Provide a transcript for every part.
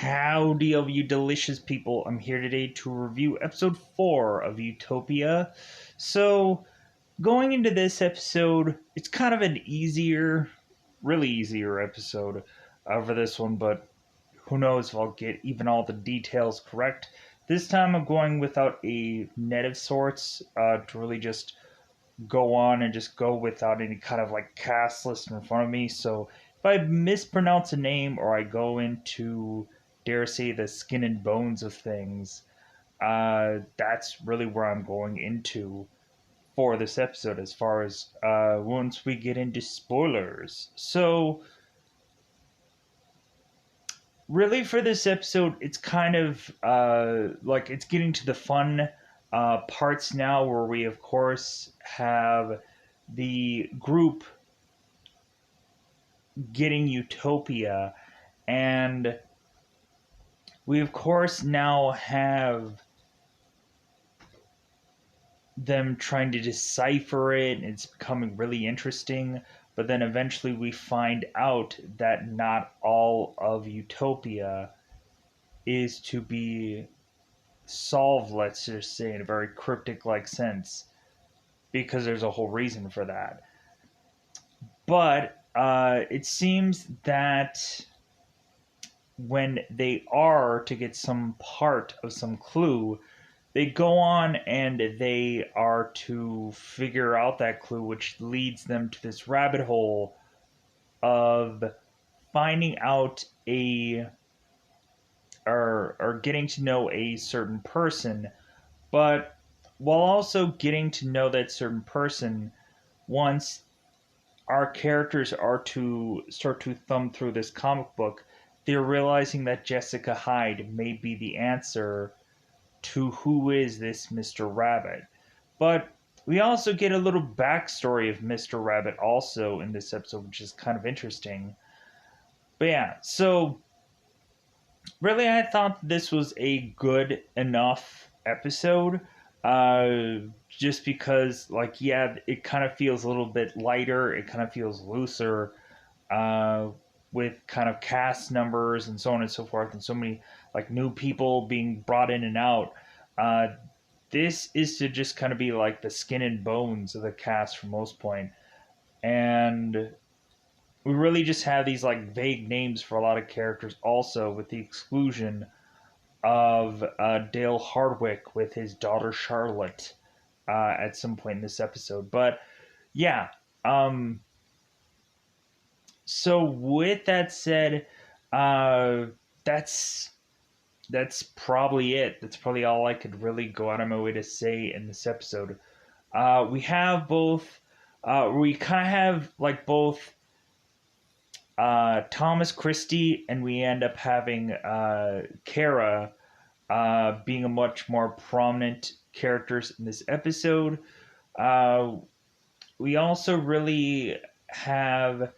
Howdy, of you delicious people. I'm here today to review episode 4 of Utopia. So, going into this episode, it's kind of an really easier episode for this one, but who knows if I'll get even all the details correct. This time I'm going without a net of sorts to really just go on and just go without any kind of like cast list in front of me. So if I mispronounce a name or I go into, dare say, the skin and bones of things, that's really where I'm going into for this episode as far as once we get into spoilers. So really for this episode, it's kind of like it's getting to the fun parts now, where we of course have the group getting Utopia, and we of course now have them trying to decipher it, and it's becoming really interesting. But then eventually we find out that not all of Utopia is to be solved, let's just say, in a very cryptic like sense, because there's a whole reason for that. But it seems that when they are to get some part of some clue, they go on and they are to figure out that clue, which leads them to this rabbit hole of finding out or getting to know a certain person. But while also getting to know that certain person, once our characters are to start to thumb through this comic book, they're realizing that Jessica Hyde may be the answer to who is this Mr. Rabbit. But we also get a little backstory of Mr. Rabbit also in this episode, which is kind of interesting. But yeah, so really I thought this was a good enough episode. Just because, like, yeah, it kind of feels a little bit lighter, it kind of feels looser, uh, with kind of cast numbers and so on and so forth, and so many like new people being brought in and out. Uh, this is to just kind of be like the skin and bones of the cast for most point, and we really just have these like vague names for a lot of characters, also with the exclusion of Dale Hardwick with his daughter Charlotte at some point in this episode. But yeah, um, so with that said, uh, that's that's probably it. That's probably all I could really go out of my way to say in this episode. We have both. We kind of have like both Thomas Christie, and we end up having Kara being a much more prominent characters in this episode. Uh, we also really have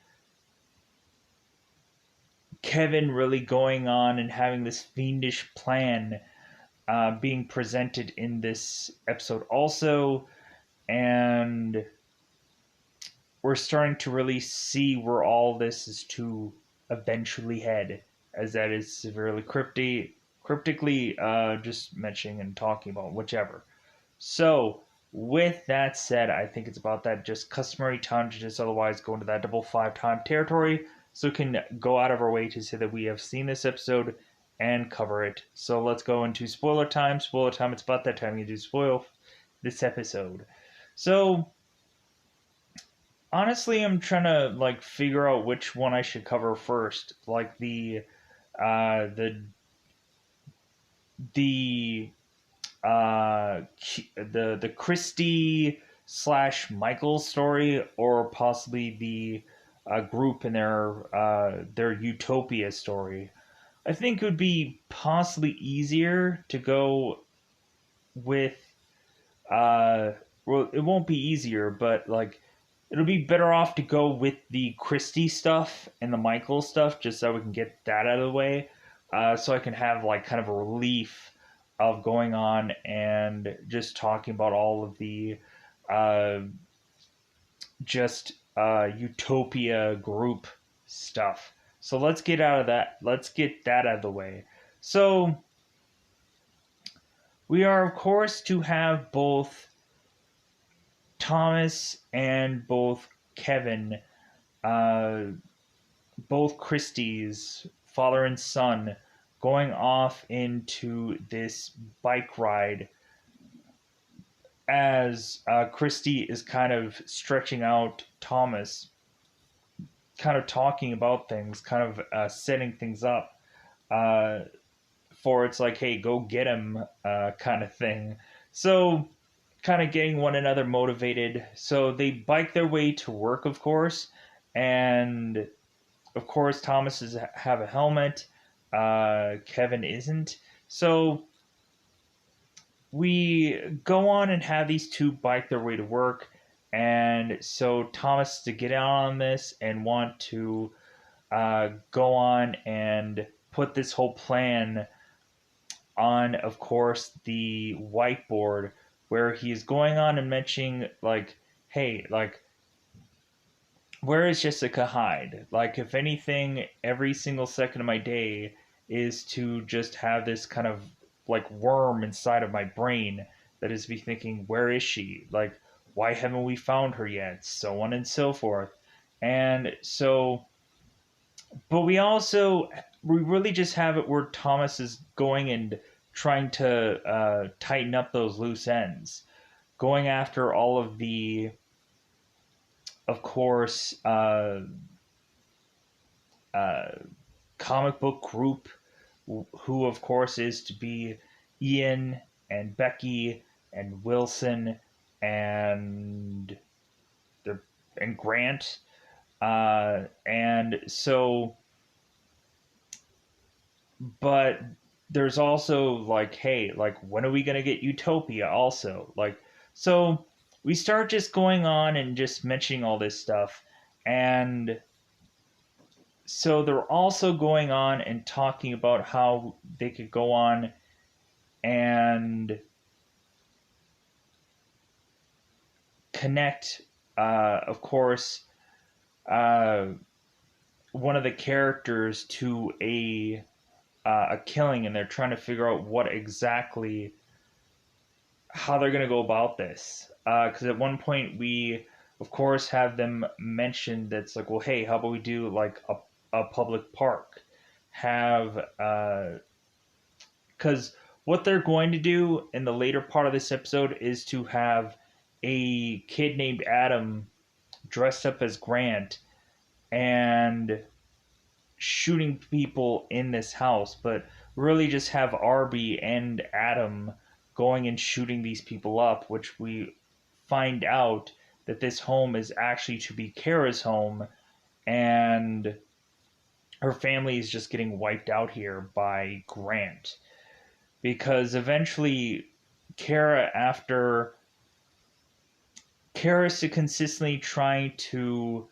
Kevin really going on and having this fiendish plan being presented in this episode also, and we're starting to really see where all this is to eventually head, as that is severely cryptically just mentioning and talking about whichever. So, with that said, I think it's about that just customary time to just otherwise go into that double five time territory, so we can go out of our way to say that we have seen this episode and cover it. So let's go into spoiler time. Spoiler time, it's about that time you do spoil this episode. So, honestly, I'm trying to like figure out which one I should cover first. Like uh the the the Christie slash Michael story, or possibly the group and their Utopia story. I think it would be possibly easier to go with well, it won't be easier, but like it'll be better off to go with the Christie stuff and the Michael stuff, just so we can get that out of the way, so I can have like kind of a relief of going on and just talking about all of the uh, just Utopia group stuff. So let's get out of that. Let's get that out of the way. So we are, of course, to have both Thomas and both Kevin, uh, both Christie's father and son, going off into this bike ride as Christie is kind of stretching out Thomas, kind of talking about things, kind of setting things up uh, for it's like, hey, go get him kind of thing. So, kind of getting one another motivated. So, they bike their way to work, of course, and of course, Thomas is have a helmet. Kevin isn't. So we go on and have these two bike their way to work, and so Thomas to get out on this and want to go on and put this whole plan on, of course, the whiteboard where he's going on and mentioning like, hey, like where is Jessica Hyde? Like, if anything, every single second of my day is to just have this kind of like worm inside of my brain that is me thinking, where is she? Like, why haven't we found her yet? So on and so forth. And so, but we really just have it where Thomas is going and trying to tighten up those loose ends, going after all of the, of course, uh, comic book group, who of course is to be Ian and Becky and Wilson and the and Grant, and so, but there's also like, hey, like when are we gonna get Utopia? Also, like, so we start just going on and just mentioning all this stuff, and so they're also going on and talking about how they could go on and connect, of course, uh, one of the characters to a killing, and they're trying to figure out what exactly how they're going to go about this. Because at one point we, of course, have them mention that's like, well, hey, how about we do like a public park? Have because what they're going to do in the later part of this episode is to have a kid named Adam dressed up as Grant and shooting people in this house, but really just have Arby and Adam going and shooting these people up, which we find out that this home is actually to be Kara's home, and her family is just getting wiped out here by Grant. Because eventually, Kara, after Kara's consistently trying to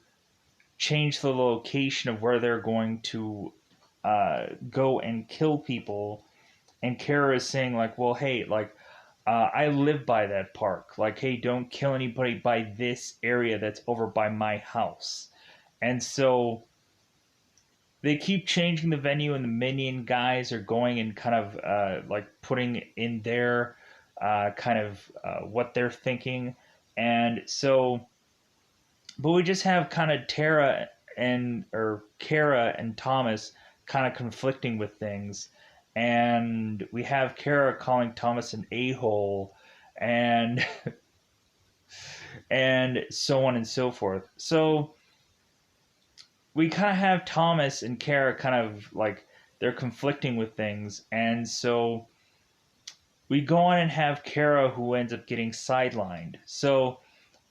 change the location of where they're going to go and kill people, and Kara is saying like, well, hey, like I live by that park. Like, hey, don't kill anybody by this area that's over by my house. And so they keep changing the venue, and the Minion guys are going and kind of like putting in their kind of what they're thinking. And so, but we just have kind of Tara and or Kara and Thomas kind of conflicting with things, and we have Kara calling Thomas an a-hole, and and so on and so forth. So we kind of have Thomas and Kara kind of like they're conflicting with things, and so we go on and have Kara who ends up getting sidelined. So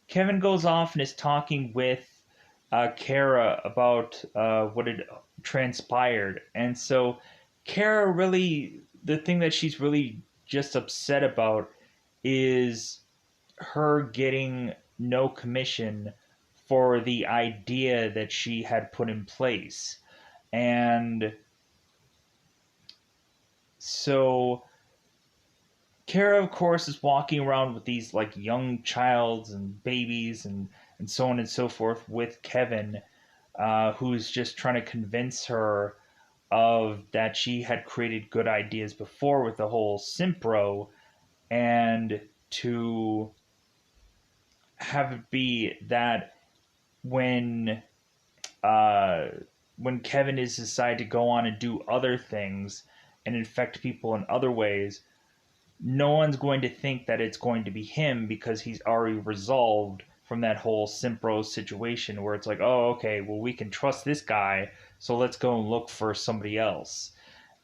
Kevin goes off and is talking with Kara about what had transpired. And so Kara really, the thing that she's really just upset about is her getting no commission for the idea that she had put in place. And so Kara, of course, is walking around with these like young childs and babies and so on and so forth with Kevin, who's just trying to convince her of that she had created good ideas before with the whole Simpro, and to have it be that when uh, when Kevin is decided to go on and do other things and infect people in other ways, no one's going to think that it's going to be him because he's already resolved from that whole Simpro situation where it's like, oh, okay, well, we can trust this guy, so let's go and look for somebody else.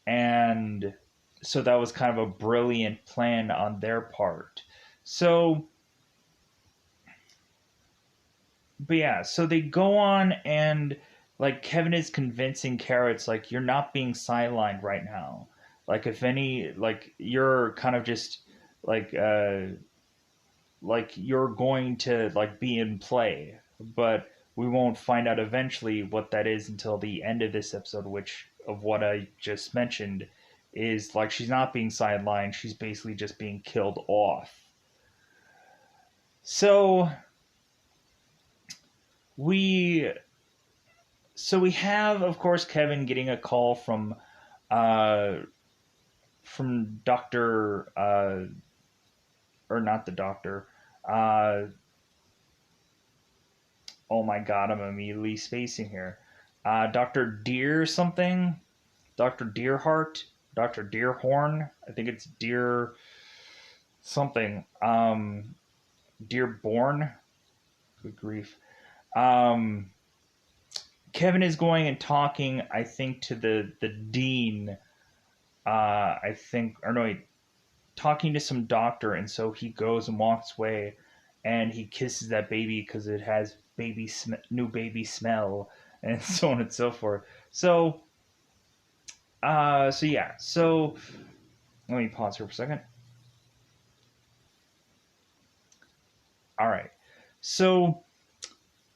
And so that was kind of a brilliant plan on their part. So, but yeah, so they go on and like Kevin is convincing Carrots like you're not being sidelined right now. Like if any like you're kind of just like like you're going to like be in play, but we won't find out eventually what that is until the end of this episode, which of what I just mentioned is like she's not being sidelined, she's basically just being killed off. So we we have of course Kevin getting a call uh from Dr. Or not the doctor. Uh oh my god, I'm immediately spacing here. Dr. Deer something? Dr. Deerheart? Dr. Deerhorn? I think it's Deer something. Dearborn? Good grief. Um, Kevin is going and talking, I think, to the dean. I think, or no, wait, talking to some doctor, and so he goes and walks away, and he kisses that baby because it has new baby smell, and so on and so forth. So, so yeah, so let me pause here for a second. All right, so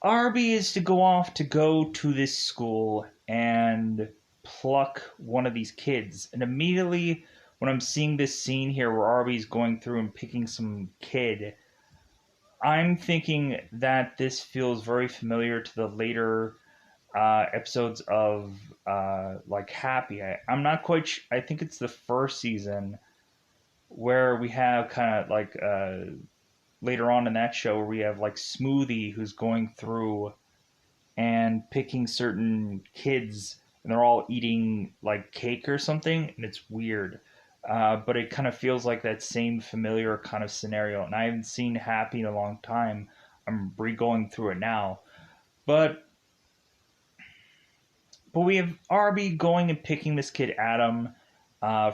Arby is to go to this school and pluck one of these kids. And immediately when I'm seeing this scene here where Arby's going through and picking some kid, I'm thinking that this feels very familiar to the later episodes of like Happy. I'm not quite I think it's the first season where we have kind of like later on in that show where we have like Smoothie who's going through and picking certain kids and they're all eating like cake or something and it's weird, but it kind of feels like that same familiar kind of scenario, and I haven't seen Happy in a long time. I'm re-going through it now, but we have Arby going and picking this kid Adam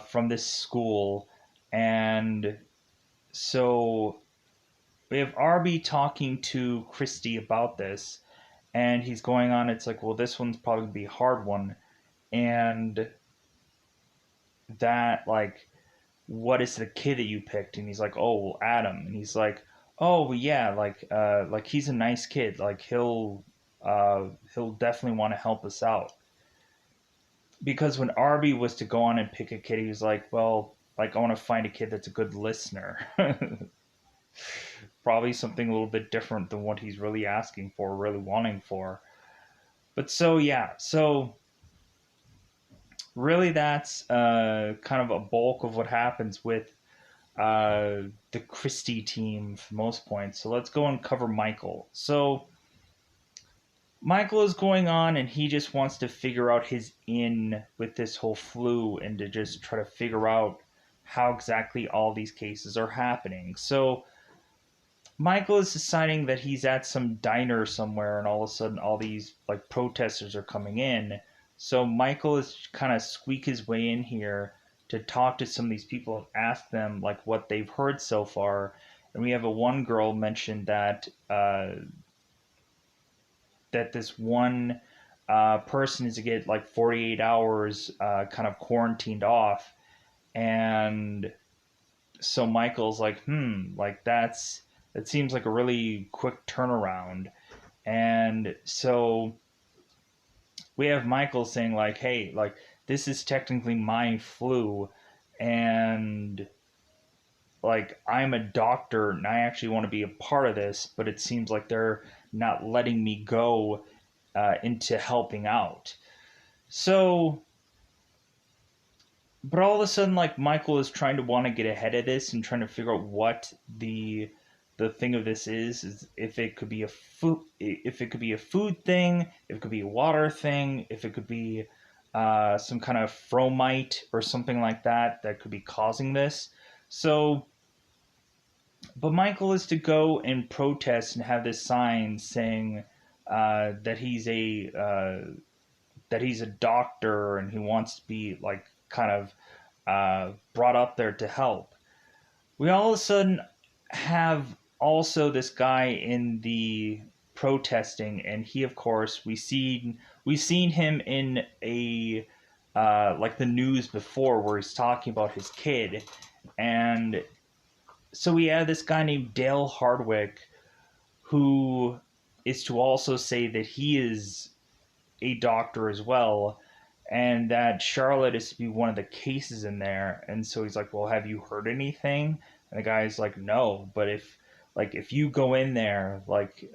from this school, and so we have Arby talking to Christy about this, and he's going on. It's like, well, this one's probably gonna be a hard one, and that like, what is the kid that you picked? And he's like, oh, well, Adam, and he's like, oh, well, yeah, like he's a nice kid, like he'll definitely want to help us out. Because when Arby was to go on and pick a kid, he was like, well, like I want to find a kid that's a good listener. Probably something a little bit different than what he's really asking for, really wanting for. But so yeah, so really that's kind of a bulk of what happens with the Christie team for most points. So let's go and cover Michael. So Michael is going on and he just wants to figure out his in with this whole flu and to just try to figure out how exactly all these cases are happening. So Michael is deciding that he's at some diner somewhere, and all of a sudden, all these like protesters are coming in. So Michael is kind of squeak his way in here to talk to some of these people and ask them like what they've heard so far. And we have a one girl mention that that this one person is to get like 48 hours kind of quarantined off, and so Michael's like, like that seems like a really quick turnaround. And so we have Michael saying like, hey, like this is technically my flu, and like I'm a doctor and I actually want to be a part of this, but it seems like they're not letting me go into helping out. So but all of a sudden, like, Michael is trying to want to get ahead of this and trying to figure out what the thing of this is if it could be a food thing, if it could be a water thing, if it could be some kind of fromite or something like that that could be causing this. So, but Michael is to go and protest and have this sign saying that he's a doctor and he wants to be like kind of brought up there to help. We all of a sudden have also this guy in the protesting, and he, of course, we've seen him in a like the news before, where he's talking about his kid, and so we have this guy named Dale Hardwick, who is to also say that he is a doctor as well, and that Charlotte is to be one of the cases in there. And so he's like, "Well, have you heard anything?" And the guy's like, "No, but if you go in there, like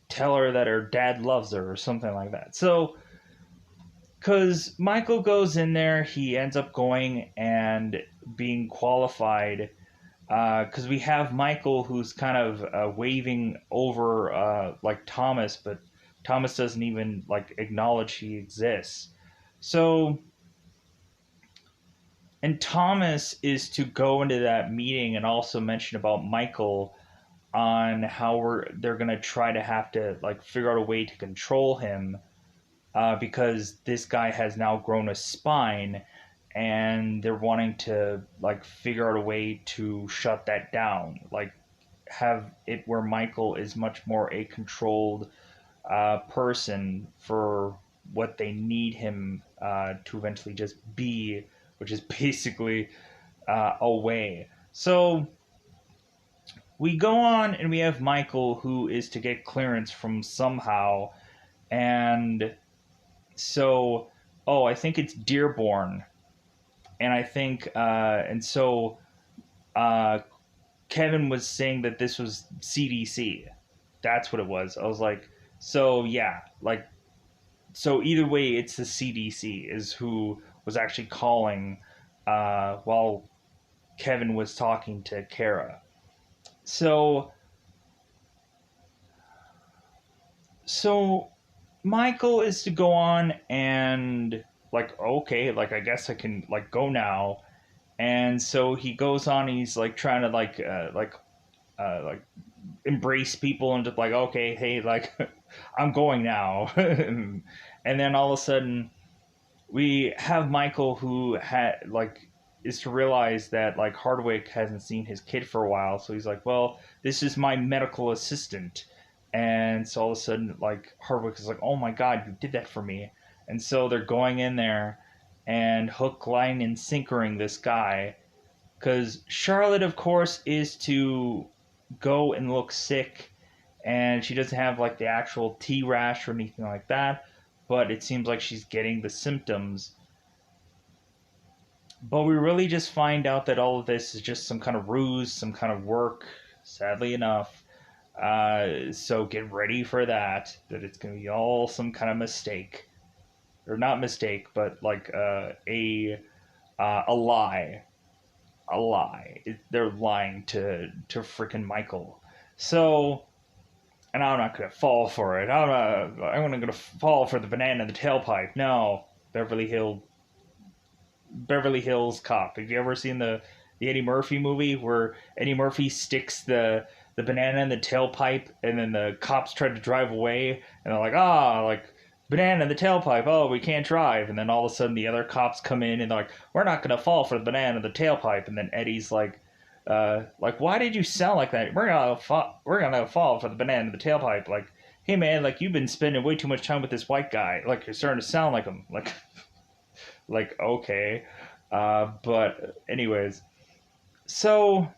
tell her that her dad loves her or something like that." So, because Michael goes in there, he ends up going and being qualified. Because we have Michael who's kind of waving over like Thomas, but Thomas doesn't even like acknowledge he exists. So, and Thomas is to go into that meeting and also mention about Michael on how they're gonna try to have to like figure out a way to control him because this guy has now grown a spine, and they're wanting to like figure out a way to shut that down, like have it where Michael is much more a controlled person for what they need him to eventually just be, which is basically a way. So we go on and we have Michael who is to get clearance from somehow, and so I think it's Dearborn, and I think and so uh, Kevin was saying that this was CDC. That's what it was. I was like, so yeah, like, so either way, it's the CDC is who was actually calling while Kevin was talking to Kara. So so Michael is to go on and like, okay, like I guess I can like go now. And so he goes on and he's like trying to like embrace people and just like, okay, hey, like I'm going now. And then all of a sudden we have Michael who had like is to realize that like Hardwick hasn't seen his kid for a while, so he's like, well, this is my medical assistant. And so all of a sudden like Hardwick is like, oh my god, you did that for me. And so they're going in there and hook, line, and sinkering this guy, because Charlotte, of course, is to go and look sick, and she doesn't have like the actual T rash or anything like that, but it seems like she's getting the symptoms. But we really just find out that all of this is just some kind of ruse, some kind of work, sadly enough. So get ready for that, that it's going to be all some kind of mistake. Or not mistake, but like a lie. A lie. They're lying to freaking Michael. So, and I'm not gonna fall for it. I'm not gonna fall for the banana in the tailpipe. No, Beverly Hills Cop. Have you ever seen the Eddie Murphy movie where Eddie Murphy sticks the banana in the tailpipe and then the cops try to drive away and they're like, like banana in the tailpipe, oh, we can't drive. And then all of a sudden the other cops come in and they're like, we're not going to fall for the banana in the tailpipe. And then Eddie's like, why did you sound like that? We're gonna fall for the banana in the tailpipe. Like, hey man, like you've been spending way too much time with this white guy. Like you're starting to sound like him. Like, like okay, but anyways, so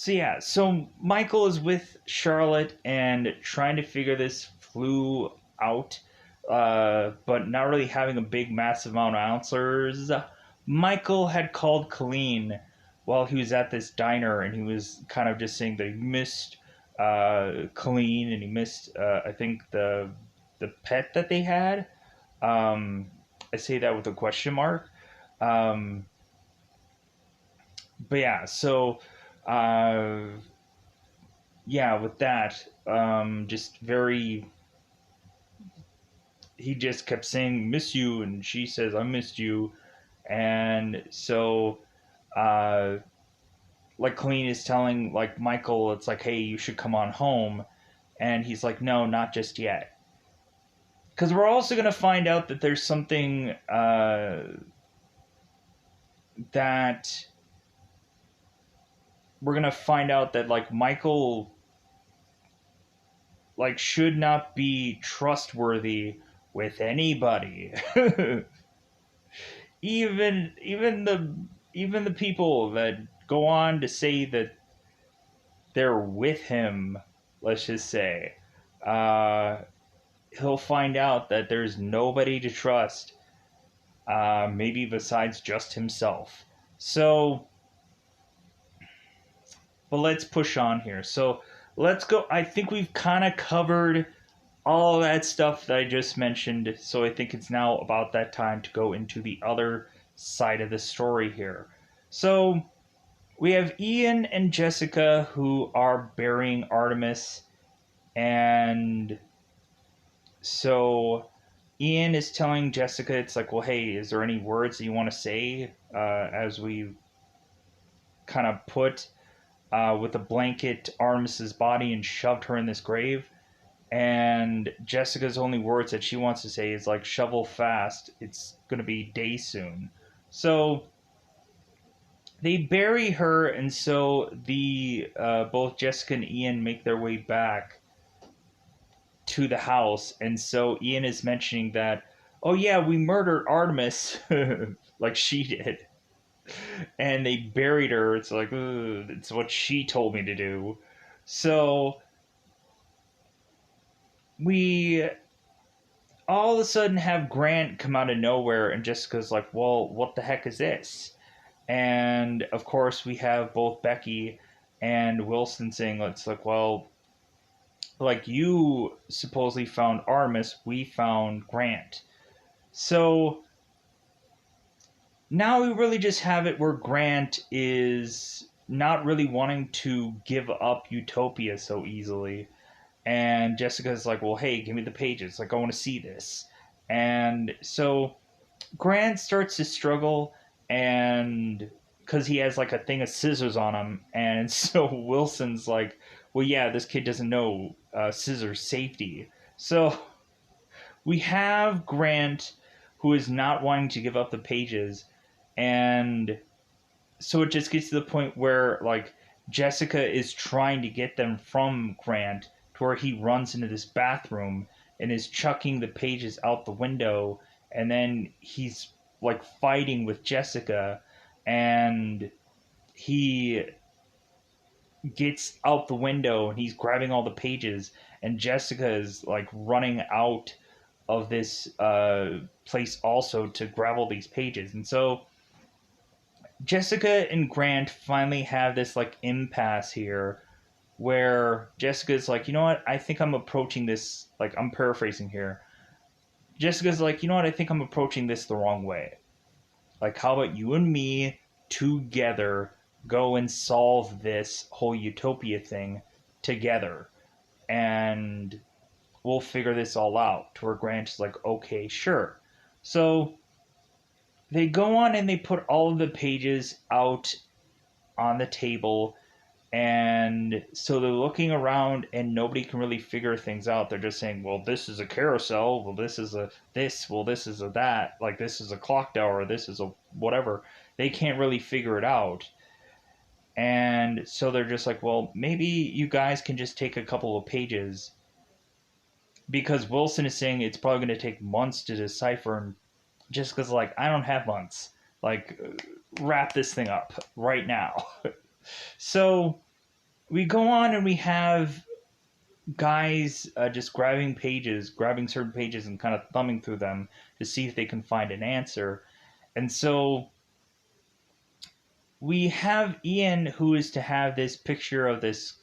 yeah, so Michael is with Charlotte and trying to figure this flu out, but not really having a big, massive amount of answers. Michael had called Colleen while he was at this diner, and he was kind of just saying that he missed Colleen and he missed, I think, the pet that they had. Um, I say that with a question mark. Um, but yeah, so uh, yeah, with that, just very. He just kept saying "miss you," and she says "I missed you," and so uh, like Colleen is telling like Michael, it's like, hey, you should come on home, and he's like, no, not just yet, because we're also gonna find out that there's something that we're gonna find out that like Michael like should not be trustworthy with anybody. Even the people that go on to say that they're with him, let's just say, uh, he'll find out that there's nobody to trust, maybe besides just himself. So, but let's push on here. So let's go. I think we've kind of covered all of that stuff that I just mentioned. So I think it's now about that time to go into the other side of the story here. So we have Ian and Jessica who are burying Artemis, and so Ian is telling Jessica, it's like, well, hey, is there any words that you want to say as we kind of put with a blanket Artemis's body and shoved her in this grave? And Jessica's only words that she wants to say is like, shovel fast, it's going to be day soon. So they bury her, and so the both Jessica and Ian make their way back to the house, and so Ian is mentioning that, oh yeah, we murdered Artemis, like she did, and they buried her. It's like, ugh, it's what she told me to do. So we all of a sudden have Grant come out of nowhere, and Jessica's like, well, what the heck is this? And of course, we have both Becky and Wilson saying, it's like, well, like you supposedly found Artemis, we found Grant. So now we really just have it where Grant is not really wanting to give up Utopia so easily. And Jessica's like, well, hey, give me the pages. Like, I want to see this. And so Grant starts to struggle, and because he has like a thing of scissors on him. And so Wilson's like, well, yeah, this kid doesn't know scissors safety. So we have Grant who is not wanting to give up the pages, and so it just gets to the point where like Jessica is trying to get them from Grant to where he runs into this bathroom and is chucking the pages out the window, and then he's like fighting with Jessica, and he gets out the window and he's grabbing all the pages, and Jessica is like running out of this place also to grab all these pages. And so Jessica and Grant finally have this like impasse here where Jessica's like, you know what, I think I'm approaching this, like, I'm paraphrasing here. Jessica's like, you know what, I think I'm approaching this the wrong way. Like, how about you and me together go and solve this whole Utopia thing together, and we'll figure this all out. To where Grant is like, okay, sure. So they go on and they put all of the pages out on the table, and so they're looking around and nobody can really figure things out. They're just saying, well, this is a carousel, well, this is a this, well, this is a that, like this is a clock tower, this is a whatever. They can't really figure it out. And so they're just like, well, maybe you guys can just take a couple of pages, because Wilson is saying it's probably going to take months to decipher, and just because, like, I don't have months. Like, wrap this thing up right now. So we go on and we have guys just grabbing certain pages and kind of thumbing through them to see if they can find an answer. And so we have Ian, who is to have this picture of this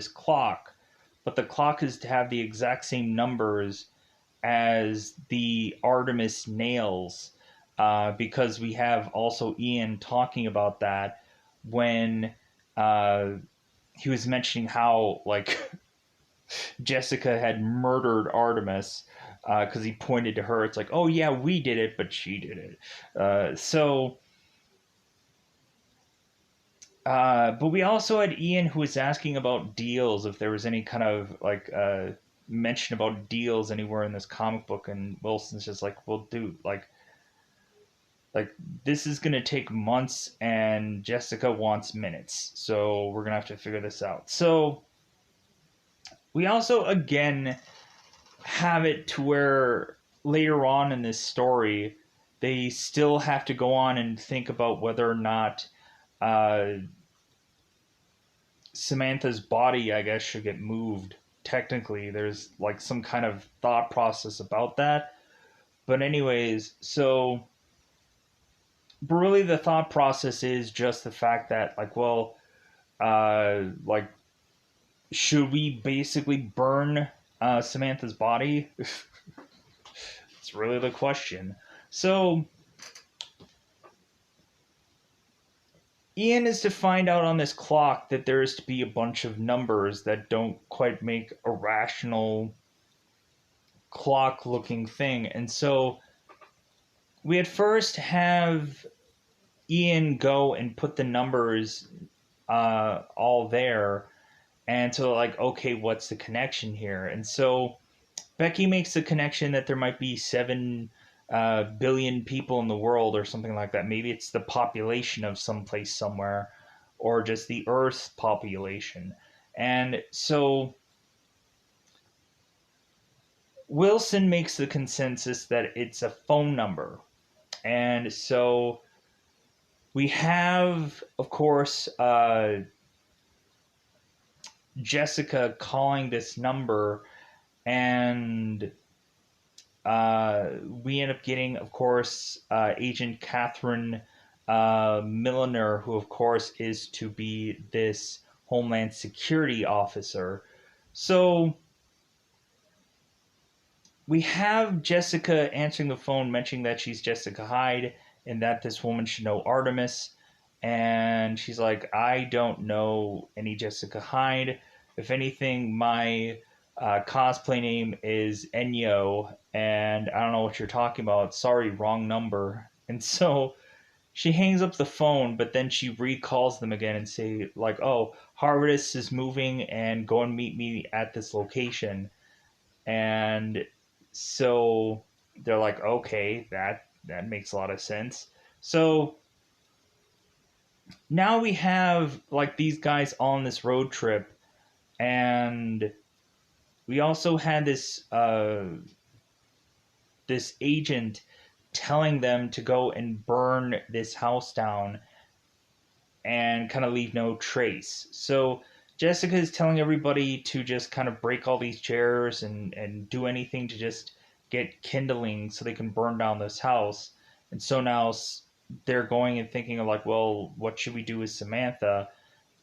clock, but the clock is to have the exact same numbers as the Artemis nails, because we have also Ian talking about that when uh, he was mentioning how like Jessica had murdered Artemis because he pointed to her. It's like, oh yeah, we did it, but she did it. But we also had Ian who was asking about deals, if there was any kind of like mention about deals anywhere in this comic book, and Wilson's just like, well, dude, like this is gonna take months, and Jessica wants minutes, so we're gonna have to figure this out. So we also again have it to where later on in this story, they still have to go on and think about whether or not uh, Samantha's body, I guess, should get moved. Technically, there's like some kind of thought process about that. But, anyways, so, but really the thought process is just the fact that, like, well, like, should we basically burn Samantha's body? It's really the question. So, Ian is to find out on this clock that there is to be a bunch of numbers that don't quite make a rational clock looking thing. And so we at first have Ian go and put the numbers all there. And so, like, okay, what's the connection here? And so Becky makes the connection that there might be 7 billion people in the world or something like that. Maybe it's the population of someplace somewhere, or just the Earth's population. And so Wilson makes the consensus that it's a phone number. And so we have, of course, Jessica calling this number, and we end up getting, of course, Agent Catherine Milliner, who, of course, is to be this Homeland Security officer. So we have Jessica answering the phone, mentioning that she's Jessica Hyde and that this woman should know Artemis. And she's like, I don't know any Jessica Hyde. If anything, my cosplay name is Enyo, and I don't know what you're talking about. Sorry, wrong number. And so she hangs up the phone, but then she recalls them again and say, like, oh, Harvest is moving and go and meet me at this location. And so they're like, okay, that makes a lot of sense. So now we have like these guys on this road trip, and we also had this agent telling them to go and burn this house down and kind of leave no trace. So Jessica is telling everybody to just kind of break all these chairs and do anything to just get kindling so they can burn down this house. And so now they're going and thinking of like, well, what should we do with Samantha?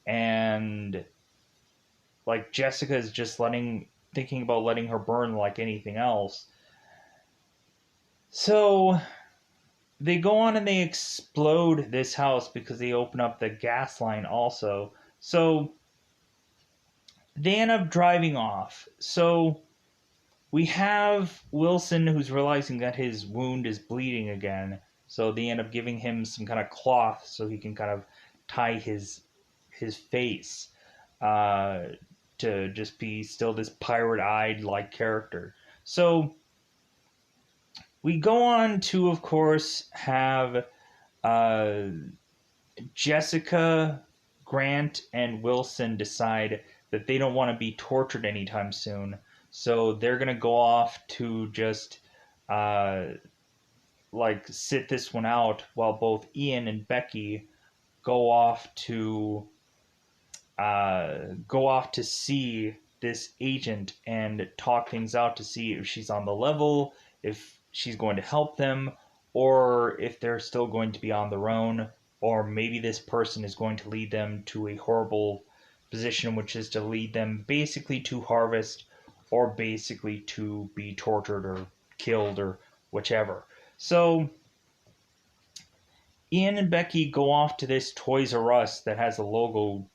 And like Jessica is just thinking about letting her burn like anything else. So they go on and they explode this house because they open up the gas line also. So they end up driving off. So we have Wilson who's realizing that his wound is bleeding again. So they end up giving him some kind of cloth so he can kind of tie his face to just be still this pirate-eyed like character. So we go on to, of course, have uh, Jessica, Grant, and Wilson decide that they don't want to be tortured anytime soon. So they're going to go off to just uh, like sit this one out while both Ian and Becky go off to see this agent and talk things out to see if she's on the level, if she's going to help them, or if they're still going to be on their own, or maybe this person is going to lead them to a horrible position, which is to lead them basically to Harvest, or basically to be tortured or killed or whichever. So Ian and Becky go off to this Toys R Us that has a logo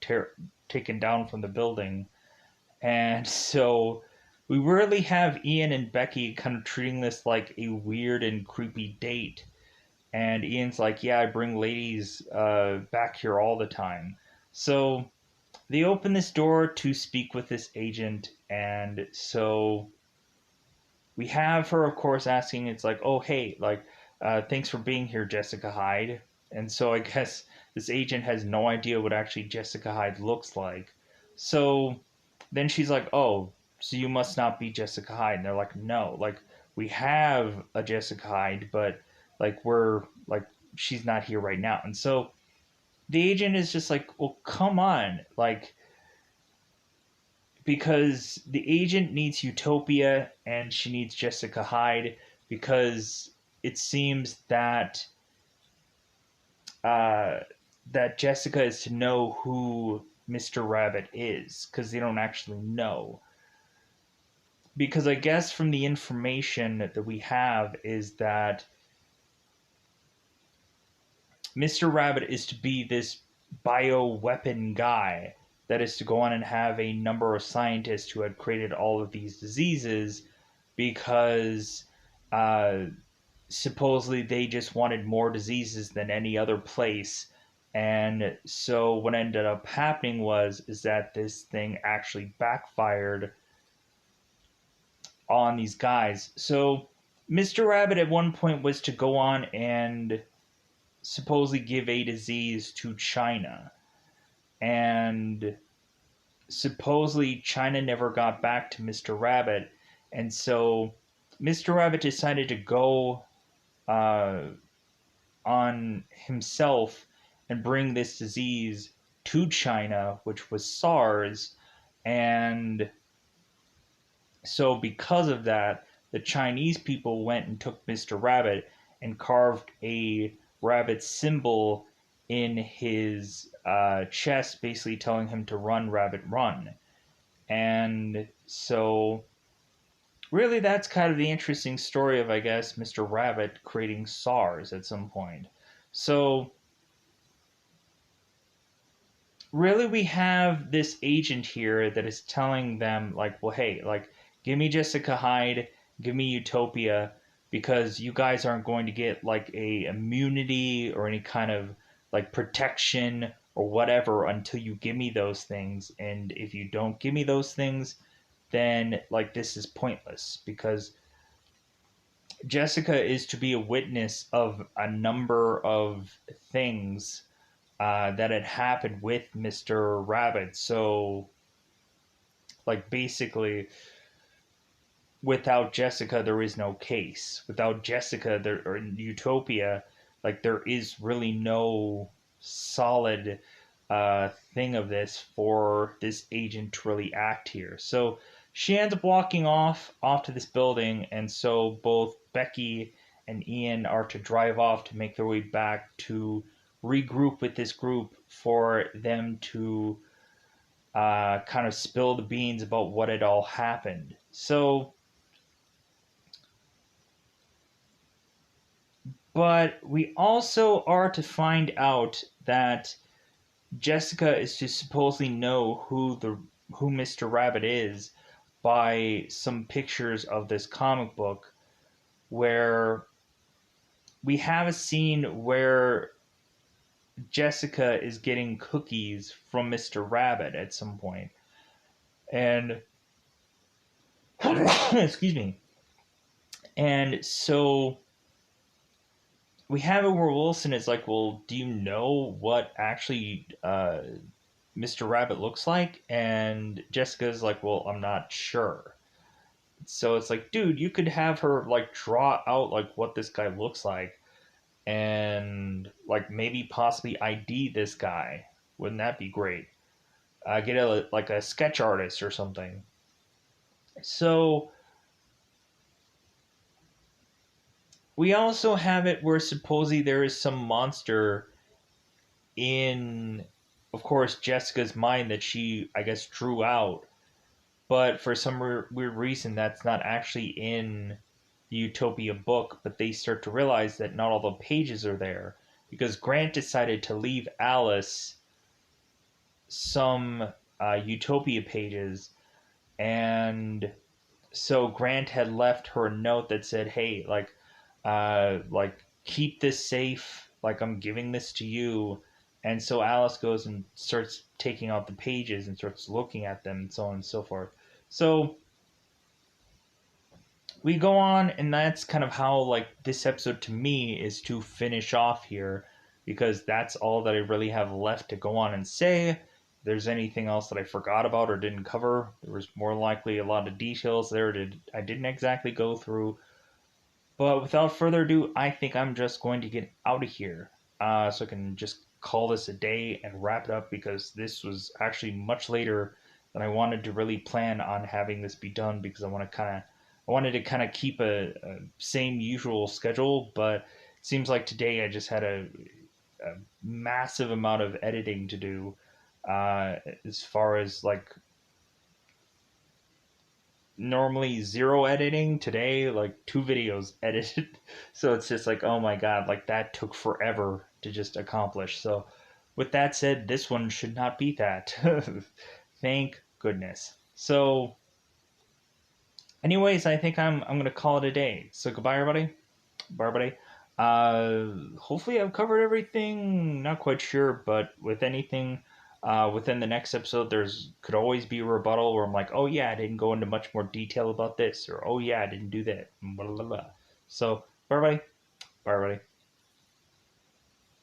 taken down from the building. And so we really have Ian and Becky kind of treating this like a weird and creepy date. And Ian's like, yeah, I bring ladies back here all the time. So they open this door to speak with this agent. And so we have her, of course, asking, it's like, oh, hey, like, thanks for being here, Jessica Hyde. And so I guess this agent has no idea what actually Jessica Hyde looks like. So then she's like, oh, so you must not be Jessica Hyde. And they're like, no, like, we have a Jessica Hyde, but like, she's not here right now. And so the agent is just like, well, come on. Like, because the agent needs Utopia and she needs Jessica Hyde because it seems uh, that Jessica is to know who Mr. Rabbit is because they don't actually know. Because I guess from the information that we have is that Mr. Rabbit is to be this bioweapon guy that is to go on and have a number of scientists who had created all of these diseases because uh, supposedly they just wanted more diseases than any other place. And so what ended up happening was is that this thing actually backfired on these guys. So Mr. Rabbit at one point was to go on and supposedly give a disease to China. And supposedly China never got back to Mr. Rabbit. And so Mr. Rabbit decided to go uh, on himself and bring this disease to China, which was SARS. And so, because of that, the Chinese people went and took Mr. Rabbit and carved a rabbit symbol in his chest, basically telling him to run, rabbit, run. And so, really, that's kind of the interesting story of, I guess, Mr. Rabbit creating SARS at some point. So, really, we have this agent here that is telling them, like, well, hey, like, give me Jessica Hyde, give me Utopia, because you guys aren't going to get, like, a immunity or any kind of, like, protection or whatever until you give me those things. And if you don't give me those things, then, like, this is pointless because Jessica is to be a witness of a number of things that had happened with Mr. Rabbit. So, like, basically, without Jessica, there is no case. Without Jessica, there or Utopia, like, there is really no solid thing of this for this agent to really act here. So she ends up walking off to this building, and so both Becky and Ian are to drive off to make their way back to regroup with this group for them to kind of spill the beans about what had all happened. So, but we also are to find out that Jessica is to supposedly know who Mr. Rabbit is by some pictures of this comic book where we have a scene where Jessica is getting cookies from Mr. Rabbit at some point. And excuse me. And so we have it where Wilson is like, well, do you know what actually Mr. Rabbit looks like? And Jessica's like, well, I'm not sure. So it's like, dude, you could have her like draw out like what this guy looks like and like maybe possibly ID this guy. Wouldn't that be great? Get a like a sketch artist or something. So we also have it where supposedly there is some monster in, of course, Jessica's mind that she, I guess, drew out. but for some weird reason, that's not actually in the Utopia book. But they start to realize that not all the pages are there because Grant decided to leave Alice some Utopia pages, and so Grant had left her a note that said, "Hey, like keep this safe. Like I'm giving this to you." And so Alice goes and starts taking out the pages and starts looking at them and so on and so forth. So we go on, and that's kind of how like this episode to me is to finish off here, because that's all that I really have left to go on and say. If there's anything else that I forgot about or didn't cover, there was more likely a lot of details there that I didn't exactly go through. But without further ado, I think I'm just going to get out of here, so I can just call this a day and wrap it up, because this was actually much later than I wanted to really plan on having this be done, because I wanted to kind of keep a same usual schedule, but it seems like today I just had a massive amount of editing to do, as far as like normally zero editing, today like two videos edited. So it's just like, oh my god, like that took forever to just accomplish. So with that said, this one should not beat that. Thank goodness. So anyways, I think I'm gonna call it a day. So goodbye everybody. Bye everybody. Hopefully I've covered everything. Not quite sure, but with anything within the next episode, there's could always be a rebuttal where I'm like, oh yeah, I didn't go into much more detail about this, or oh yeah, I didn't do that. Blah, blah, blah. So bye everybody. Bye everybody.